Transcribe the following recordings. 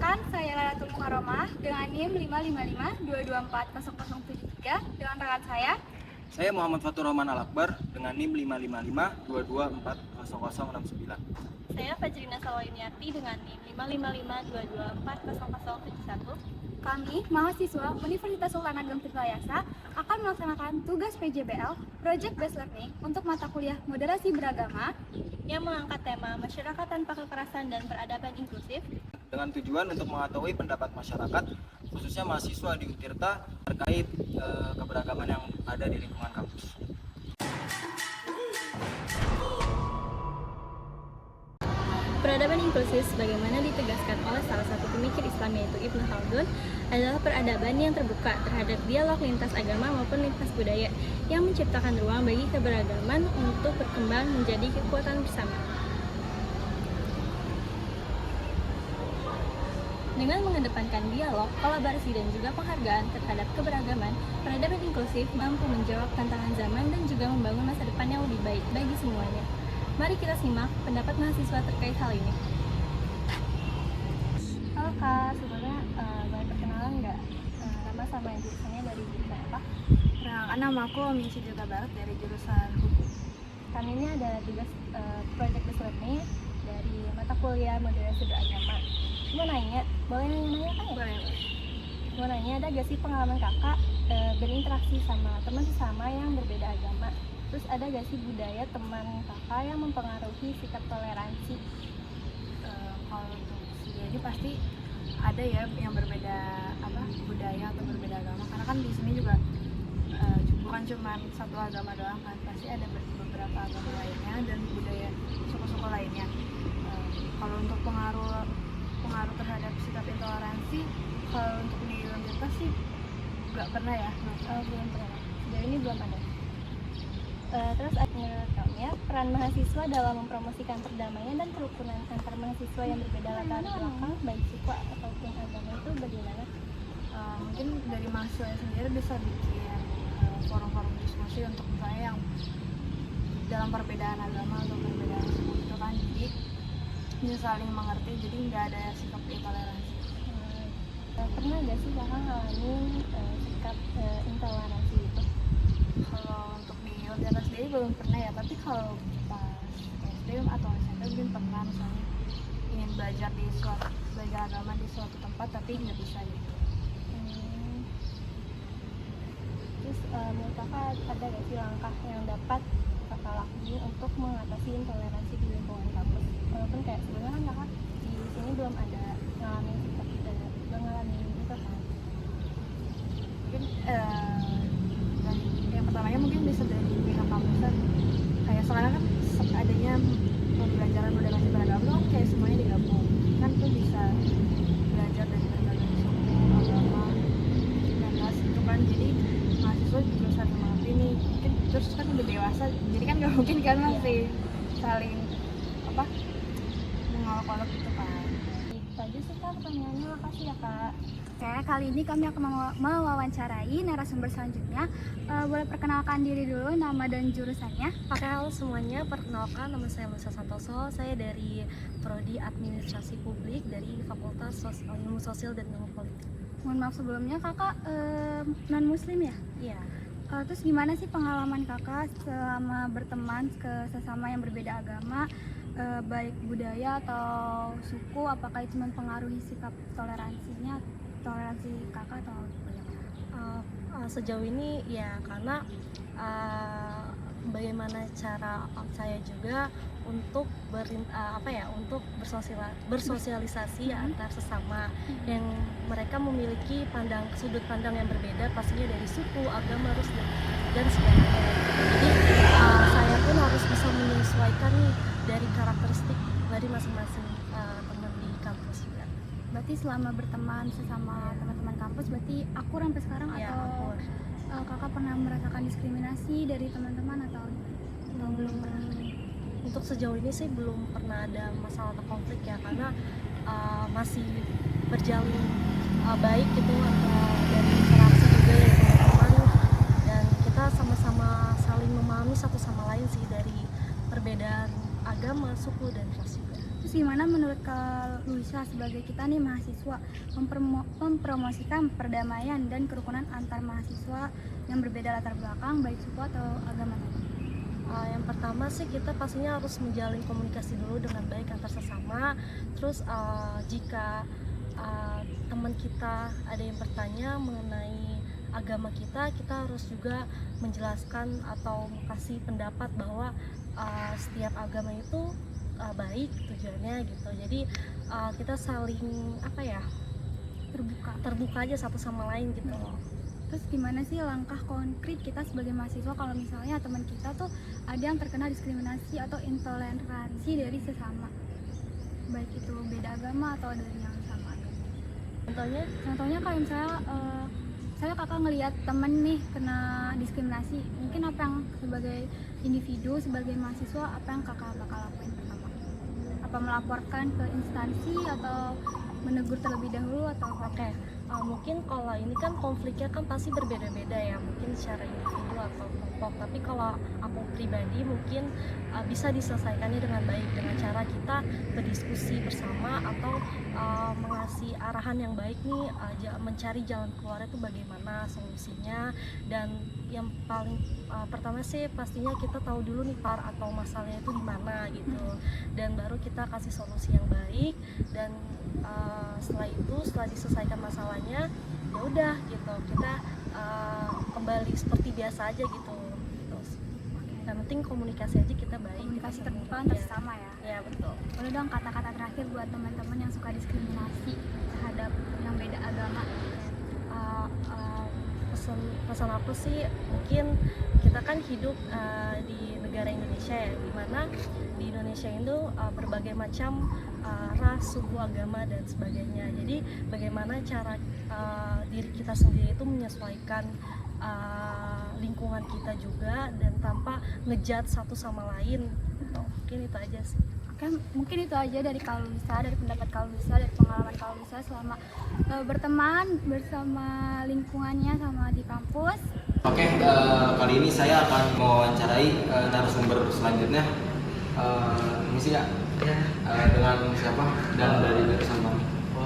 Perkenalkan, saya Lalatul Mukarramah dengan NIM 555224073 dengan rekan Saya Muhammad Fatur Rahman Al-Akbar dengan NIM 55522240069. Saya Fajrina Salawiniati dengan NIM 555224071. Kami, mahasiswa Universitas Sultan Ageng Tirtayasa, akan melaksanakan tugas PJBL Project Based Learning untuk mata kuliah Moderasi Beragama yang mengangkat tema masyarakat tanpa kekerasan dan peradaban inklusif Dengan tujuan untuk mengetahui pendapat masyarakat, khususnya mahasiswa di Utirta terkait keberagaman yang ada di lingkungan kampus. Peradaban inklusif sebagaimana ditegaskan oleh salah satu pemikir Islam yaitu Ibnu Khaldun adalah peradaban yang terbuka terhadap dialog lintas agama maupun lintas budaya yang menciptakan ruang bagi keberagaman untuk berkembang menjadi kekuatan bersama. Dengan mengedepankan dialog, kolaborasi dan juga penghargaan terhadap keberagaman, peradaban inklusif mampu menjawab tantangan zaman dan juga membangun masa depan yang lebih baik bagi semuanya. Mari kita simak pendapat mahasiswa terkait hal ini. Halo Kak, sebelumnya boleh perkenalan nggak nama sama jurusannya dari jurusan apa? Perkenalkan, nama aku Omi Syujuta Barat dari jurusan Hukum. Kami ini ada tugas project based learning dari mata kuliah moderasi beragama. Mau nanya, boleh nanya Kak ya? Boleh. Mau nanya, ada gak sih pengalaman kakak berinteraksi sama teman sesama yang berbeda agama? Terus ada gak sih budaya teman kakak yang mempengaruhi sikap toleransi? Kalau untuk jadi pasti ada ya yang berbeda budaya atau berbeda agama, karena kan di sini juga bukan cuma satu agama doang kan, pasti ada beberapa agama lainnya dan budaya suku-suku lainnya. Kalau untuk pengaruh terhadap sikap intoleransi, kalau untuk di universitas sih nggak pernah ya. Belum pernah, sejauh ini belum ada. Terus menurut kamu ya, peran mahasiswa dalam mempromosikan perdamaian dan kerukunan antar mahasiswa yang berbeda latar belakang baik suku ataupun agama itu bagaimana? Mungkin dari mahasiswa sendiri bisa bikin forum-forum diskusi untuk misalnya yang dalam perbedaan agama atau perbedaan suku itu kan, jadi bisa saling mengerti, jadi nggak ada sikap intoleransi. Pernah gak sih kakak ngalamin sikap intoleransi itu? Kalau untuk di universitas sendiri belum pernah ya, tapi kalau pas SD atau SMP mungkin pernah, misalnya ingin belajar agama di suatu tempat tapi nggak bisa gitu. Terus menurut kakak ada gak sih langkah yang dapat kakak lakuin untuk mengatasi intoleransi di lingkungan kampus? Walaupun kayak sebenarnya kan kakak di sini belum ada ngalamin sikap belum ngalamin itu kan? Mungkin yang pertamanya mungkin bisa dari pihak kampus, kayak sekarang kan adanya pembelajaran moderasi beragama tuh kan kayak semuanya digabung kan, tuh bisa belajar dari berbagai suku, agama, identitas itu kan, jadi mahasiswa juga saling mengerti nih, mungkin terus kan udah dewasa jadi kan nggak mungkin kan masih saling mengolok-olok gitu kan. Itu aja sih kak pertanyaannya, makasih ya kak. Oke, kali ini kami akan mewawancarai narasumber selanjutnya. Boleh perkenalkan diri dulu, nama dan jurusannya. Oke, halo semuanya, perkenalkan nama saya Luisa Santoso. Saya dari Prodi Administrasi Publik dari Fakultas Ilmu Sosial dan Ilmu Politik. Mohon maaf sebelumnya, kakak non muslim ya? Iya. Terus gimana sih pengalaman kakak selama berteman ke sesama yang berbeda agama, baik budaya atau suku? Apakah itu mempengaruhi sikap toleransi kakak atau Sejauh ini ya karena bagaimana cara saya juga untuk untuk bersosialisasi antar sesama yang mereka memiliki sudut pandang yang berbeda, pastinya dari suku, agama, ras dan sebagainya. Jadi saya pun harus bisa menyesuaikan nih dari karakteristik dari masing-masing teman di kampus juga. berarti selama berteman sesama teman-teman kampus berarti akur sampai sekarang, Ya, atau kakak pernah merasakan diskriminasi dari teman-teman atau belum pernah? Untuk sejauh ini sih belum pernah ada masalah atau konflik ya, karena masih berjalin baik gitu dari interaksi juga ya teman-teman, dan kita sama-sama saling memahami satu sama lain sih dari perbedaan agama, suku dan ras juga. Terus gimana menurut Kak Luisa sebagai kita nih mahasiswa mempromosikan perdamaian dan kerukunan antar mahasiswa yang berbeda latar belakang baik suku atau agama tadi? Yang pertama sih kita pastinya harus menjalin komunikasi dulu dengan baik antar sesama. Terus jika teman kita ada yang bertanya mengenai agama kita, kita harus juga menjelaskan atau kasih pendapat bahwa setiap agama itu baik tujuannya gitu. Jadi kita saling terbuka aja satu sama lain gitu loh. Terus gimana sih langkah konkret kita sebagai mahasiswa kalau misalnya teman kita tuh ada yang terkena diskriminasi atau intoleransi dari sesama, baik itu beda agama atau dari yang sama agama? Contohnya kalau misalnya saya kakak ngelihat temen nih kena diskriminasi, mungkin apa yang sebagai individu, sebagai mahasiswa, apa yang kakak bakal lakuin pertama? Apa melaporkan ke instansi atau menegur terlebih dahulu atau Oke, mungkin kalau ini kan konfliknya kan pasti berbeda-beda ya, mungkin secara individu atau kelompok. Tapi kalau aku pribadi mungkin bisa diselesaikannya dengan baik dengan cara kita berdiskusi bersama atau mengasih arahan yang baik nih, mencari jalan keluarnya itu bagaimana solusinya. Dan yang paling pertama sih pastinya kita tahu dulu nih atau masalahnya itu di mana gitu, dan baru kita kasih solusi yang baik. Dan setelah diselesaikan masalahnya, ya udah gitu, kita kembali seperti biasa aja gitu. Terus yang penting komunikasi aja kita baik, komunikasi kita terbuka saling- antar ya. sesama ya? Ya betul. Boleh dong kata-kata terakhir buat teman-teman yang suka diskriminasi terhadap yang beda agama? Pesan aku sih, mungkin kita kan hidup di negara Indonesia ya, dimana di Indonesia itu berbagai macam ras, suku, agama dan sebagainya. Jadi bagaimana cara diri kita sendiri itu menyesuaikan lingkungan kita juga dan tanpa ngejudge satu sama lain. Mungkin itu aja sih. Oke, mungkin itu aja dari Kak Luisa, dari pendapat Kak Luisa, dari pengalaman Kak Luisa selama berteman bersama lingkungannya sama di kampus. Oke, kali ini saya akan mewawancarai narasumber selanjutnya. Misi ya? Dengan siapa dan dari jurusan mana?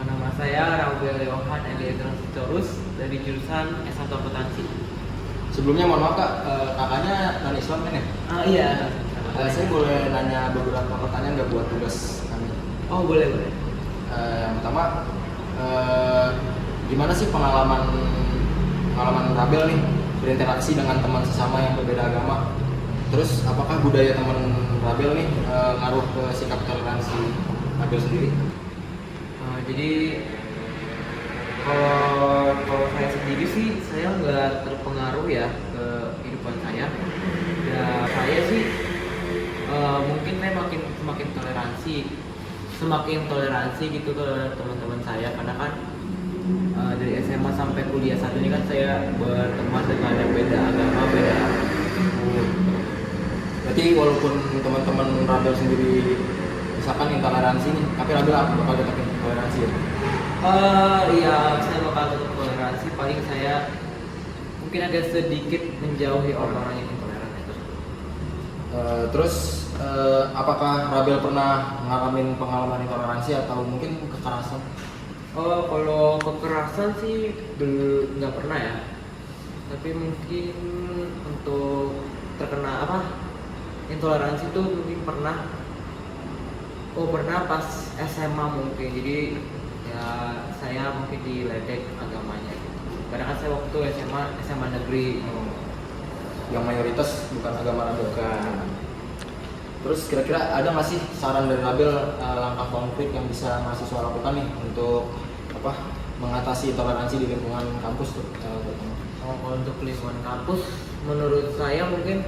Nama saya Raul Yohan Eliezer Sitorus dari jurusan S1 Akuntansi. Sebelumnya mohon maaf Kak, kakaknya non Islam kan ya? Iya. Saya boleh nanya beberapa pertanyaan nggak buat tugas kami? Oh boleh. Yang pertama, gimana sih pengalaman Rabel nih berinteraksi dengan teman sesama yang berbeda agama? Terus apakah budaya teman Rabel nih ngaruh ke sikap toleransi Rabel sendiri? Jadi kalau saya sendiri sih saya nggak terpengaruh ya ke kehidupan saya. Ya saya sih mungkin saya semakin toleransi gitu ke teman-teman saya, karena kan dari SMA sampai kuliah saat ini kan saya berteman dengan yang beda agama, beda suku. Berarti walaupun teman-teman Rabel sendiri misalkan intoleransi nih, tapi Rabel bakal tetap toleransi ya? Iya, saya bakal tetap toleransi. Paling saya mungkin agak sedikit menjauhi orang-orang yang intoleran itu. Terus apakah Rabel pernah ngalamin pengalaman intoleransi atau mungkin kekerasan? Kalau kekerasan sih nggak pernah ya. Tapi mungkin untuk terkena intoleransi itu mungkin pernah. Pernah pas SMA mungkin. Jadi ya saya mungkin diledek agamanya gitu. Karena kan saya waktu SMA negeri. Yang mayoritas bukan agama Rabel kan. Terus kira-kira ada nggak sih saran dari Rabel langkah konkret yang bisa mahasiswa lakukan nih untuk mengatasi toleransi di lingkungan kampus tuh? Kalau untuk lingkungan kampus, menurut saya mungkin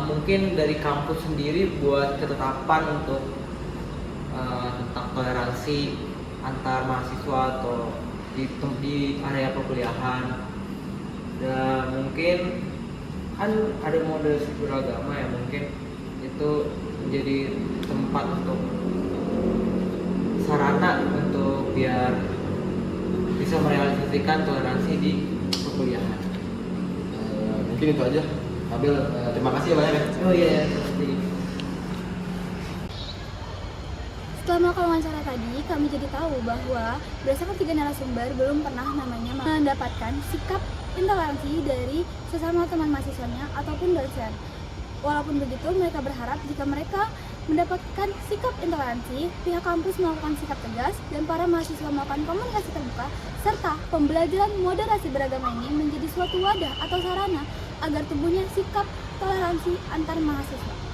mungkin dari kampus sendiri buat ketetapan untuk tentang toleransi antar mahasiswa atau di area perkuliahan. Dan mungkin kan ada model beragama ya, mungkin itu menjadi tempat untuk sarana untuk biar bisa merealisasikan toleransi di perkuliahan. Mungkin itu aja. Rabel, terima kasih banyak ya. Oh iya, pasti. Setelah melakukan wawancara tadi, kami jadi tahu bahwa berdasarkan 3 narasumber belum pernah namanya mendapatkan sikap intoleransi dari sesama teman mahasiswanya ataupun dosen. Walaupun begitu, mereka berharap jika mereka mendapatkan sikap intoleransi, pihak kampus melakukan sikap tegas dan para mahasiswa melakukan komunikasi terbuka serta pembelajaran moderasi beragama ini menjadi suatu wadah atau sarana agar tumbuhnya sikap toleransi antar mahasiswa.